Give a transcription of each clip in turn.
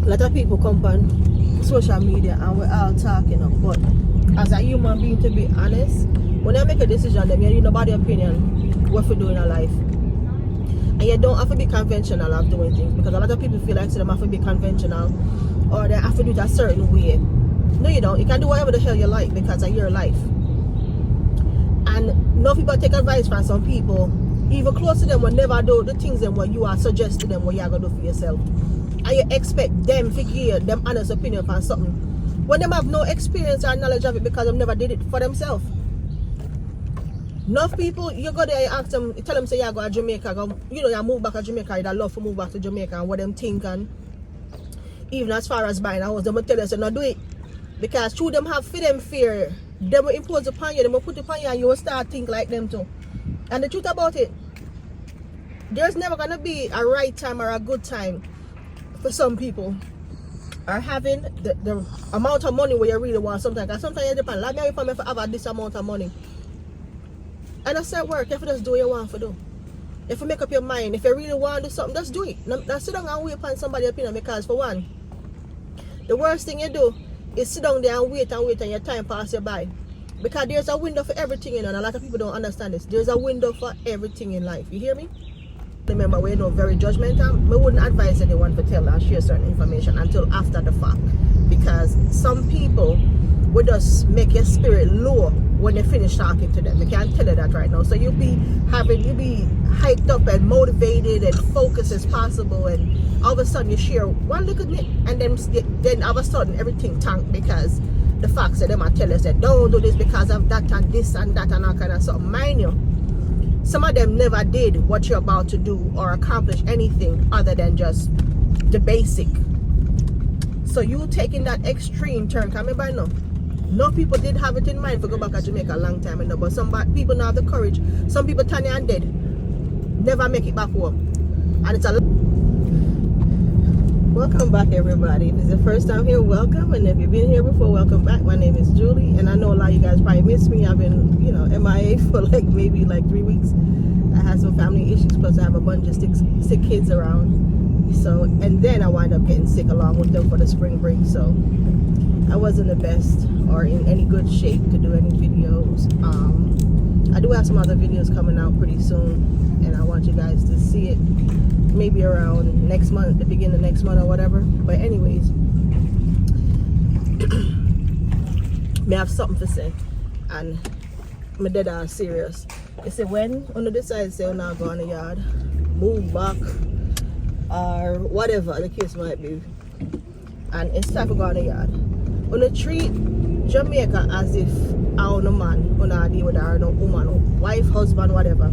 A lot of people come on social media and we're all talking up, but as a human being, to be honest, when I make a decision, then you need nobody's opinion what we do in our life. And you don't have to be conventional of doing things, because a lot of people feel like they have to be conventional or they have to do it a certain way. No, you don't. You can do whatever the hell you like because of your life. And no people take advice from some people, even close to them, will never do the things that what you are suggesting them what you are going to do for yourself. And you expect them to give them honest opinion on something when them have no experience or knowledge of it because they never did it for themselves. Enough people, you go there, you ask them, you tell them, say, you go to Jamaica, you move back to Jamaica, you'd love to move back to Jamaica, and what them think, and even as far as buying a house, they will tell you, so not do it. Because through them have fear, they will impose upon you, they will put it upon you, and you will start think like them too. And the truth about it, there's never going to be a right time or a good time for some people are having the amount of money where you really want sometimes. Because sometimes it depends. Like me, if I have this amount of money, and I say work, if you just do what you want to do. If you make up your mind, if you really want to do something, just do it. Don't sit down and wait upon somebody's opinion, because for one, the worst thing you do is sit down there and wait and your time pass you by. Because there's a window for everything, and a lot of people don't understand this. There's a window for everything in life. You hear me? Remember, we're very judgmental. We wouldn't advise anyone to tell and share certain information until after the fact. Because some people will just make your spirit low when they finish talking to them. They can't tell you that right now. So you'll be hyped up and motivated and focused as possible, and all of a sudden you share one little bit, and then all of a sudden everything tanked because the facts that them are telling us that don't do this because of that and this and that and all kind of stuff. Mind you, some of them never did what you're about to do or accomplish anything other than just the basic. So you taking that extreme turn, coming by now. No people did have it in mind to go back to Jamaica a long time ago, but some people now have the courage. Some people turn and dead, never make it back home. And it's a welcome back, everybody. If it's the first time here, welcome. And if you've been here before, welcome back. My name is Julie, and I know a lot of you guys probably missed me. I've been, MIA for maybe 3 weeks. I had some family issues, plus I have a bunch of sick kids around. So, and then I wind up getting sick along with them for the spring break. So I wasn't the best or in any good shape to do any videos. I do have some other videos coming out pretty soon, and I want you guys to see it maybe around next month, the beginning of next month or whatever. But anyways, may have something to say, and my dead are serious. They say when on the decide say now go on the yard, move back, or whatever the case might be, and it's time to go on the yard. On the treat Jamaica as if I own a man, on a deal with her, no woman, wife, husband, whatever,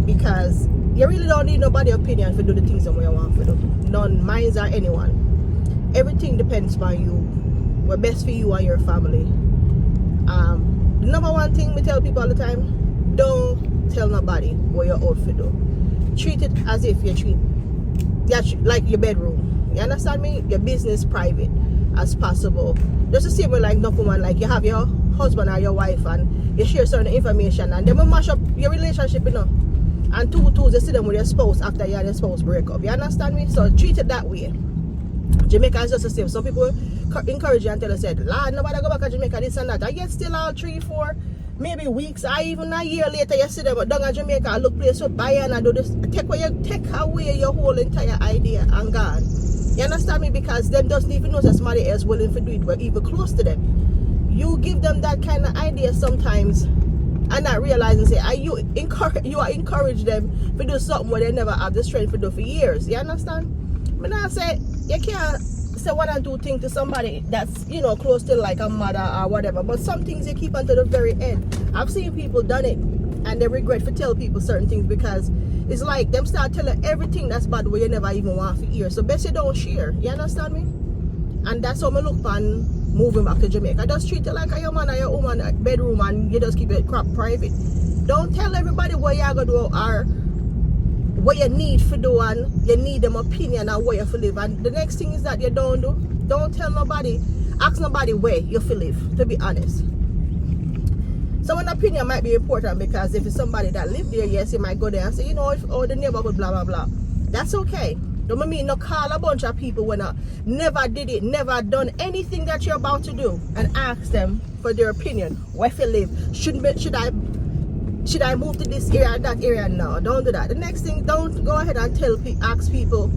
because you really don't need nobody's opinion to do the things that you want to do. None, mine or anyone. Everything depends on you. What's best for you and your family. The number one thing we tell people all the time: don't tell nobody what you're out to do. Treat it as if you treat like your bedroom. You understand me? Your business private as possible. Just the same way like no woman, like you have your husband or your wife and you share certain information, and then we mash up your relationship, and two you see them with your spouse after you and your spouse break up. You understand me? So treat it that way. Jamaica is just the same. Some people encourage you and tell you, said, Lord, nobody go back to Jamaica, this and that. And yet still all 3, 4, maybe weeks, or even a year later, you see them down in Jamaica, look place to buy and do this. Take away your whole entire idea and gone. You understand me? Because them doesn't even know that somebody else willing to do it, but even close to them. You give them that kind of idea sometimes, and not realizing, say, you are encourage them to do something where they never have the strength to do for years. You understand? But now I say you can't say one and two things to somebody that's close to like a mother or whatever. But some things you keep until the very end. I've seen people done it and they regret to tell people certain things because it's like them start telling everything that's bad where you never even want to hear. So best you don't share. You understand me? And that's how I look on moving back to Jamaica. Just treat it like a your man or your woman bedroom, and you just keep it crap private. Don't tell everybody what you're gonna do or what you need to do, and you need them opinion on where you feel live. And the next thing is that you don't tell nobody, ask nobody where you feel live, to be honest. So an opinion might be important, because if it's somebody that live there, yes, you might go there and say, the neighborhood, blah blah blah. That's okay. Don't mean no call a bunch of people when never did it, never done anything that you're about to do, and ask them for their opinion. Where you live? Should I move to this area, that area? No, don't do that. The next thing, don't go ahead and ask people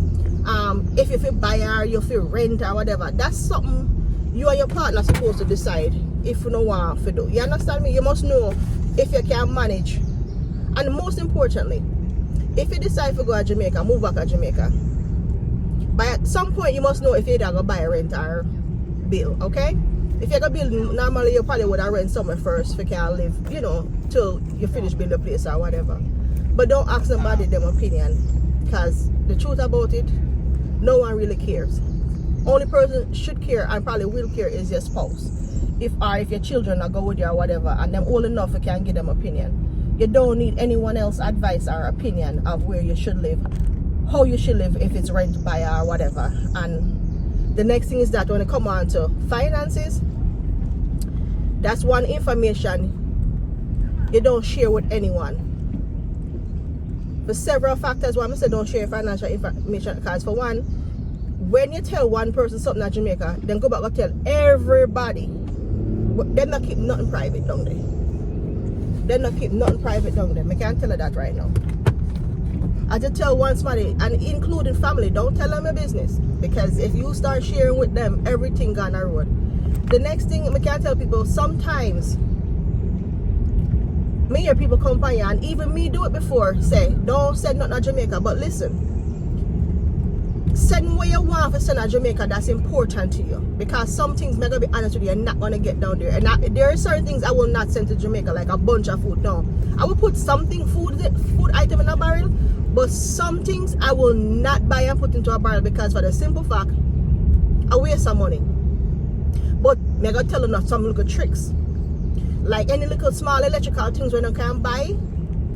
if you feel buy or you feel rent or whatever. That's something you and your partner are supposed to decide if you don't want to do. You understand me? You must know if you can manage. And most importantly, if you decide to go to Jamaica, move back to Jamaica, but at some point you must know if you're going to buy a rent or bill, okay? If you're going to build, normally you probably would have rent somewhere first if you can live, you know, till you finish building a place or whatever. But don't ask somebody their opinion, because the truth about it, no one really cares. Only person should care and probably will care is your spouse. If your children are go with you or whatever, and them old enough you can give them opinion. You don't need anyone else's advice or opinion of where you should live, how you should live, if it's rent, buy or whatever. And the next thing is that when it come on to finances, that's one information you don't share with anyone. For several factors why I say don't share financial information, because for one, when you tell one person something at Jamaica, then go back and tell everybody. They're not keep nothing private down there. They're not keep nothing private down there. I can't tell her that right now. I just tell one somebody, and including family, don't tell them your business. Because if you start sharing with them, everything gone the road. The next thing I can tell people, sometimes me hear people come by you, and even me do it before, say, don't send nothing to Jamaica, but listen. Send what you want for send to Jamaica that's important to you, because some things, I'm gonna be honest with you, you're not gonna get down there. And there are certain things I will not send to Jamaica, like a bunch of food. No, I will put something food item in a barrel, but some things I will not buy and put into a barrel, because for the simple fact I waste some money. But I'm gonna tell you some little tricks, like any little small electrical things when you can buy.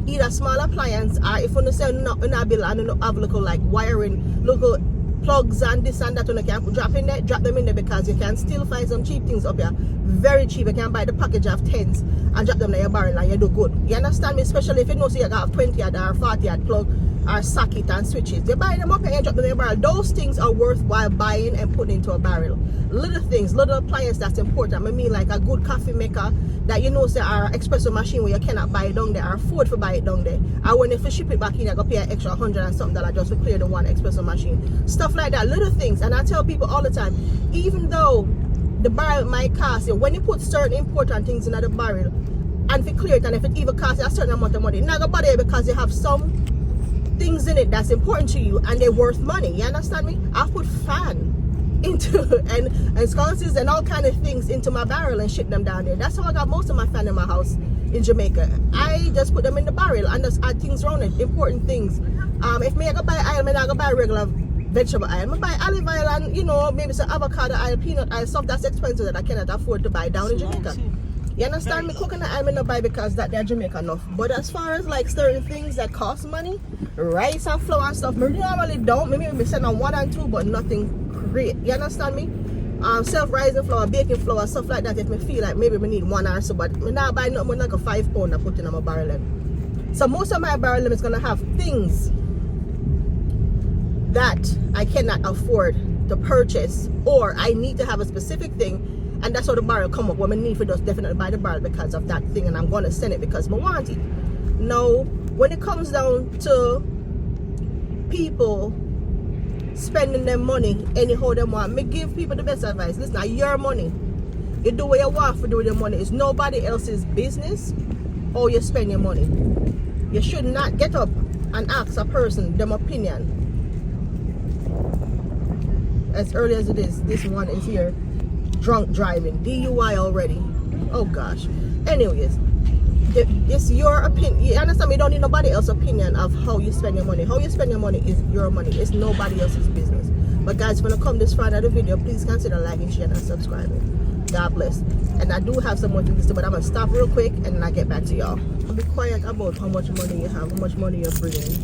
Either small appliance, or if you say no bill and you have local like wiring, local plugs and this and that, you can drop them in there, because you can still find some cheap things up here, very cheap. You can buy the package of 10s and drop them in your barrel and you do good. You understand me? Especially if you know so you have 20 or 40 plug or socket and switches. You buy them up and you drop them in your barrel. Those things are worthwhile buying and putting into a barrel. Little things, little appliance that's important. I mean, like a good coffee maker that you know say are espresso machine where you cannot buy it down there, or afford to buy it down there. And when if you ship it back in, you go pay an extra $100 and something just to clear the one espresso machine. Stuff like that, little things. And I tell people all the time, even though the barrel might cost you, when you put certain important things in the barrel, and if you clear it, and if it even costs you a certain amount of money, not gonna bother you, because you have some things in it that's important to you and they're worth money. You understand me? I put fan into and sconces and all kind of things into my barrel and ship them down there. That's how I got most of my fan in my house in Jamaica. I just put them in the barrel and just add things around it, important things. If me I go buy oil, I go buy regular vegetable oil. I buy olive oil and, you know, maybe some avocado oil, peanut oil, stuff that's expensive that I cannot afford to buy down in Jamaica. You understand me? Coconut oil I not buy because that they're Jamaica enough. But as far as like certain things that cost money, rice and flour and stuff, I normally don't. Maybe we send on 1 and 2, but nothing great. You understand me? Self-rising flour, baking flour, stuff like that. If me feel like maybe we need 1 or so, but me not buy nothing more like a 5 pound I put in my barrel. So most of my barrel is gonna have things that I cannot afford to purchase, or I need to have a specific thing. And that's how the barrel come up. What I need for just definitely buy the barrel because of that thing, and I'm gonna send it because I want it. Now, when it comes down to people spending their money anyhow they want, me give people the best advice. Listen, your money. You do what you want for doing your money. It's nobody else's business how you spend your money. You should not get up and ask a person their opinion. As early as it is, this one is here. Drunk driving, DUI already. Oh gosh. Anyways, it's your opinion. You understand me? You don't need nobody else's opinion of how you spend your money. How you spend your money is your money. It's nobody else's business. But guys, when I come this far of the video, please consider liking, sharing, and subscribing. God bless. And I do have some more things to do, but I'm gonna stop real quick and then I get back to y'all. I'll be quiet about how much money you have, how much money you're bringing.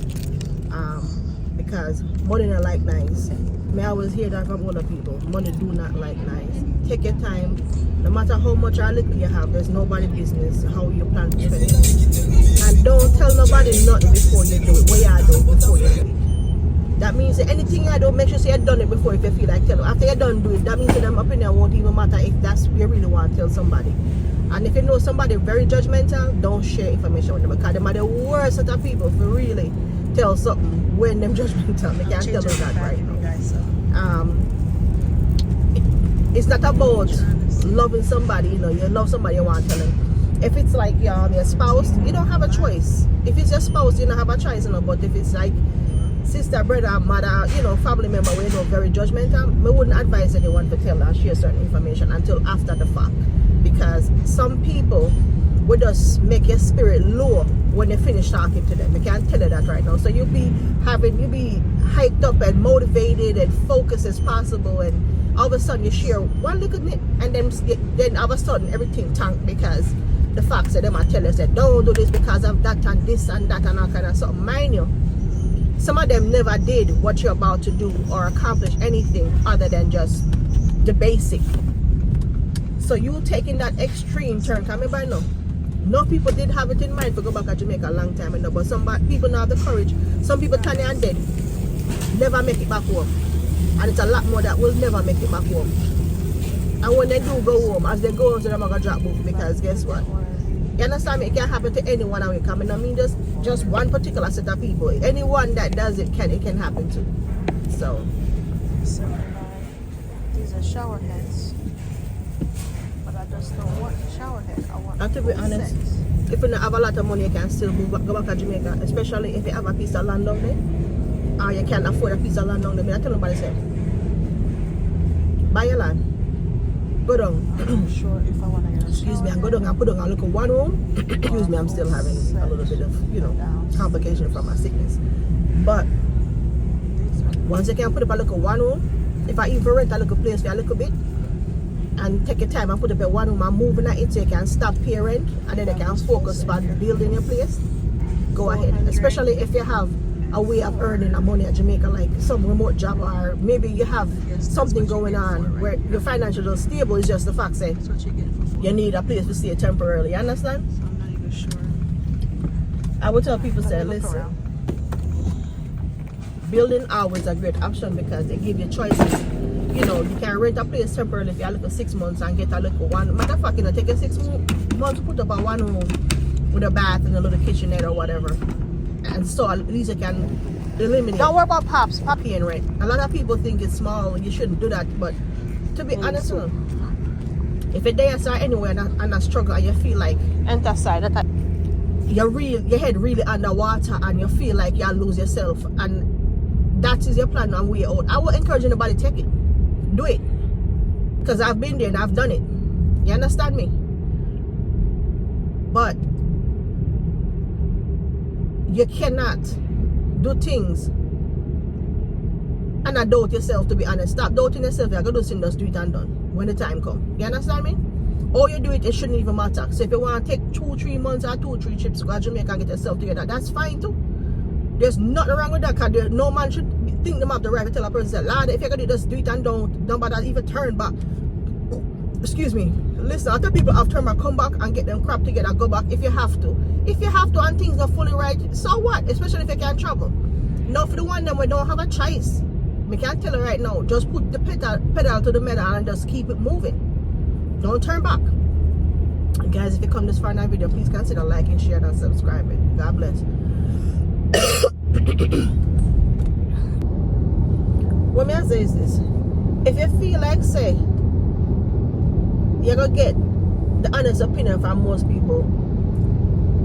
Because money not like nice. May I always hear that from other people. Money do not like nice. Take your time. No matter how much or little you have, there's nobody's business how you plan to spend it. And don't tell nobody nothing before you do it. What you do before you do it. That means that anything I do, make sure you've done it before if you feel like telling. After you're done doing it, that means that them opinion won't even matter if that's you really want to tell somebody. And if you know somebody very judgmental, don't share information with them because them are the worst set of people for really tell something when them judgmental. They can't tell them that right now. It's not about loving somebody, you know, you love somebody, you want to tell them. If it's like your spouse, you don't have a choice. If it's your spouse, you don't have a choice, you know, but if it's like sister, brother, mother, you know, family member, we know very judgmental, we wouldn't advise anyone to tell or share certain information until after the fact. Because some people would just make your spirit low when you finish talking to them. I can't tell you that right now. So you'll be hyped up and motivated and focused as possible, and all of a sudden you share one little nit, and then all of a sudden everything tanked because the facts that them are telling us that don't do this because of that and this and that and all kind of stuff. Mind you, some of them never did what you're about to do or accomplish anything other than just the basic. So you taking that extreme turn, coming by now. No people did have it in mind to go back to Jamaica a long time ago, but some people now have the courage. Some people tiny and dead, never make it back home. And it's a lot more that will never make it back home. And when they do go home, as they go home, so they're going to drop book because guess what? You understand me? It can happen to anyone away coming. I mean just one particular set of people. Anyone that does it can happen to. So these are shower heads. But I just don't want a shower head. I want and to be honest, if you don't have a lot of money, you can still go back to Jamaica, especially if you have a piece of land down there. Or you can't afford a piece of land down there. I tell nobody say, buy your land. Go down. I'm sure if I want to get a Excuse me, and go down and put down a little one room. Excuse me, I'm still having a little bit of, you know, complication from my sickness. But once you can put up a little one room, if I even rent a little place for a little bit, and take your time and put up a one room and moving at it so you can stop pay rent, and then you can focus on building your place, go ahead. Especially if you have a way of earning a money at Jamaica, like some remote job, or maybe you have something going on where your financial is stable. Is just the fact that you need a place to stay temporarily. You understand? So I'm not even sure. I would tell people, say, listen, building always a great option because they give you choices. You know, you can rent a place temporarily if you look for 6 months and get a little one. Matter of fact, you know, take a 6 months to put up a one room with a bath and a little kitchenette or whatever. And so at least you can eliminate. Don't worry about pops. Poppy and rent. A lot of people think it's small, you shouldn't do that. But to be honest, you know, if you're there anywhere and a struggle and you feel like Enter side. your head really underwater and you feel like you'll lose yourself, and that is your plan and way out, I would encourage anybody to take it. Do it. Because I've been there and I've done it. You understand me? But you cannot do things and not doubt yourself, to be honest. Stop doubting yourself. You're going to do things, just do it and done when the time comes. You understand me? Or you do it, it shouldn't even matter. So if you want to take 2-3 months or 2-3 trips to go to Jamaica and get yourself together, that's fine too. There's nothing wrong with that, because no man should think them have the right to tell a person, lad, if you're going to just do it and don't bother even turn back. Excuse me. Listen, after people have turned back, come back and get them crap together, go back if you have to. If you have to and things are fully right, so what? Especially if you can't travel. Now for the one them we don't have a choice, we can't tell you right now, just put the pedal to the metal and just keep it moving. Don't turn back. And guys, if you come this far in our video, please consider liking, sharing and subscribing. God bless. What me I say is this: if you feel like say you're gonna get the honest opinion from most people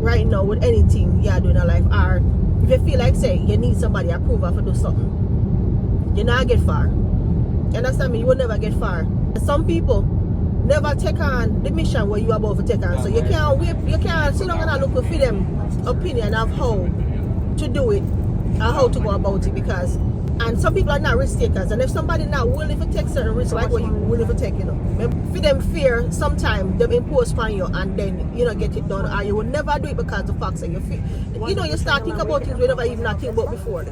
right now with anything you're doing in life, or if you feel like say you need somebody approval to do something, you're not get far. You understand me? You will never get far. Some people never take on the mission where you are about to take on. So you can't wait, you can't sit down and look for them opinion of how to do it or how to go about it, because and some people are not risk takers, and if somebody not willing to take certain risks like what you willing to take, you know, for them fear sometimes them impose upon you and then you know get it done, or you will never do it because the facts that you feel, you know, you start thinking about things you never even not think about before.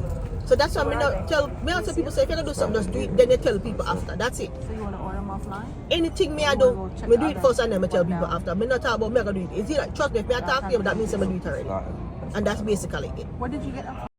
So that's why I tell people, say if you're gonna do something, just do it, then you tell people after. That's it. So you want to order them offline? Anything me I do, me do it first and then I tell people after. Me not talk about me I gonna do it. It's like, trust me, if me I talk to you, that means I'm gonna do it already. And that's basically it. What did you get?